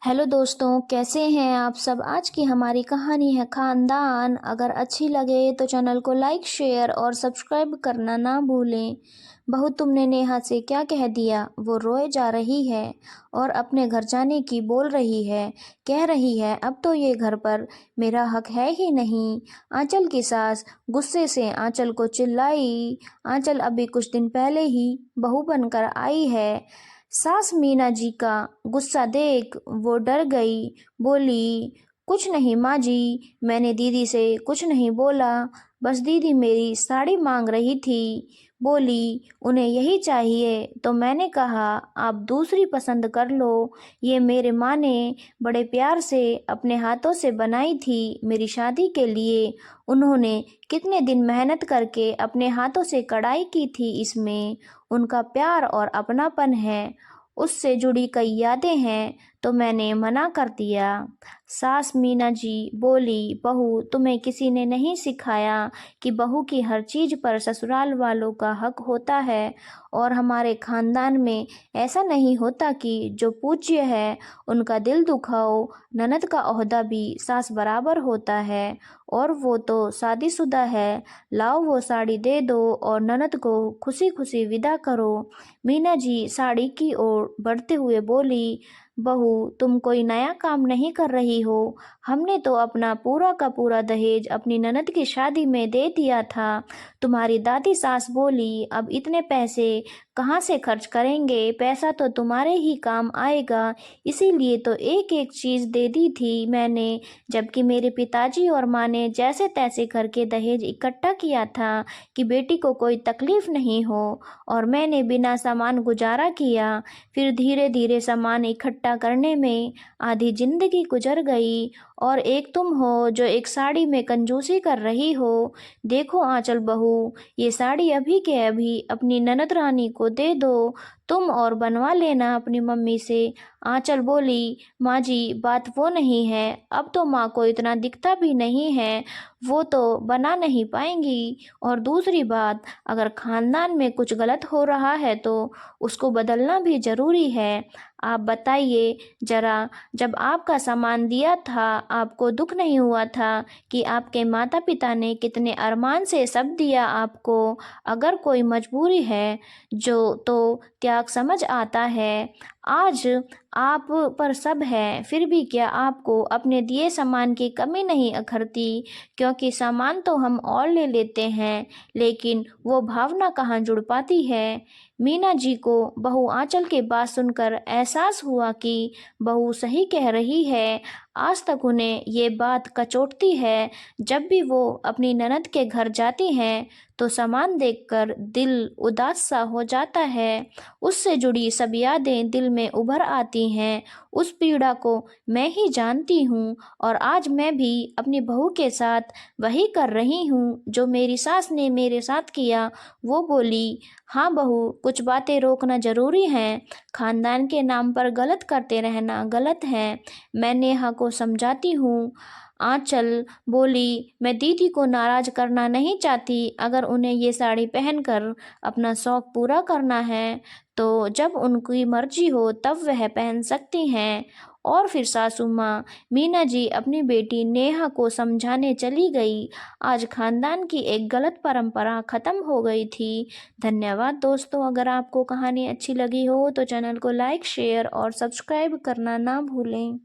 Hello दोस्तों, कैसे हैं आप सब। आज की हमारी कहानी है खानदान। अगर अच्छी लगे तो चैनल को लाइक शेयर और सब्सक्राइब करना ना भूलें। बहू, तुमने नेहा से क्या कह दिया। वो रोए जा रही है और अपने घर जाने की बोल रही है। कह रही है अब तो ये घर पर मेरा हक है ही नहीं। आंचल की सास गुस्से से आंचल को चिल्लाई। आंचल अभी कुछ दिन पहले ही बहू बनकर आई है। सास मीना जी का गुस्सा देख वो डर गई। बोली, कुछ नहीं माँ जी, मैंने दीदी से कुछ नहीं बोला, बस दीदी मेरी साड़ी मांग रही थी। बोली, उन्हें यही चाहिए तो मैंने कहा आप दूसरी पसंद कर लो। ये मेरे माँ ने बड़े प्यार से अपने हाथों से बनाई थी मेरी शादी के लिए। उन्होंने कितने दिन मेहनत करके अपने हाथों से कढ़ाई की थी। इसमें उनका प्यार और अपनापन है, उससे जुड़ी कई यादें हैं, तो मैंने मना कर दिया। सास मीना जी बोली, बहू तुम्हें किसी ने नहीं सिखाया कि बहू की हर चीज पर ससुराल वालों का हक होता है। और हमारे खानदान में ऐसा नहीं होता कि जो पूज्य है उनका दिल दुखाओ। ननद का ओहदा भी सास बराबर होता है और वो तो शादीशुदा है। लाओ वो साड़ी दे दो और ननद को खुशी खुशी विदा करो। मीना जी साड़ी की ओर बढ़ते हुए बोली, बहू तुम कोई नया काम नहीं कर रही हो। हमने तो अपना पूरा का पूरा दहेज अपनी ननद की शादी में दे दिया था। तुम्हारी दादी सास बोली, अब इतने पैसे कहाँ से खर्च करेंगे, पैसा तो तुम्हारे ही काम आएगा, इसीलिए तो एक एक चीज दे दी थी मैंने। जबकि मेरे पिताजी और माँ ने जैसे तैसे करके दहेज इकट्ठा किया था कि बेटी को कोई तकलीफ नहीं हो, और मैंने बिना सामान गुजारा किया। फिर धीरे धीरे सामान इकट्ठा करने में आधी जिंदगी गुजर गई, और एक तुम हो जो एक साड़ी में कंजूसी कर रही हो। देखो आंचल बहू, ये साड़ी अभी के अभी अपनी ननद रानी को दे दो तुम, और बनवा लेना अपनी मम्मी से। आंचल बोली, माँ जी बात वो नहीं है, अब तो माँ को इतना दिखता भी नहीं है, वो तो बना नहीं पाएंगी। और दूसरी बात, अगर खानदान में कुछ गलत हो रहा है तो उसको बदलना भी जरूरी है। आप बताइए जरा, जब आपका सामान दिया था आपको दुख नहीं हुआ था कि आपके माता पिता ने कितने अरमान से सब दिया आपको। अगर कोई मजबूरी है जो तो त्याग समझ आता है। आज आप पर सब है, फिर भी क्या आपको अपने दिए सामान की कमी नहीं अखरती। क्योंकि सामान तो हम और ले लेते हैं, लेकिन वो भावना कहाँ जुड़ पाती है। मीना जी को बहू आंचल की बात सुनकर एहसास हुआ कि बहू सही कह रही है। आज तक उन्हें ये बात कचोटती है। जब भी वो अपनी ननद के घर जाती हैं तो सामान देखकर दिल उदास सा हो जाता है। उससे जुड़ी सब यादें दिल में उभर आती हैं। उस पीड़ा को मैं ही जानती हूँ, और आज मैं भी अपनी बहू के साथ वही कर रही हूँ जो मेरी सास ने मेरे साथ किया। वो बोली, हाँ बहू, कुछ बातें रोकना जरूरी है। खानदान के नाम पर गलत करते रहना गलत है। मैं नेहा को समझाती हूँ। आंचल बोली, मैं दीदी को नाराज करना नहीं चाहती। अगर उन्हें ये साड़ी पहनकर अपना शौक पूरा करना है तो जब उनकी मर्जी हो तब वह पहन सकती हैं। और फिर सासू माँ मीना जी अपनी बेटी नेहा को समझाने चली गई। आज खानदान की एक गलत परंपरा खत्म हो गई थी। धन्यवाद दोस्तों। अगर आपको कहानी अच्छी लगी हो तो चैनल को लाइक शेयर और सब्सक्राइब करना ना भूलें।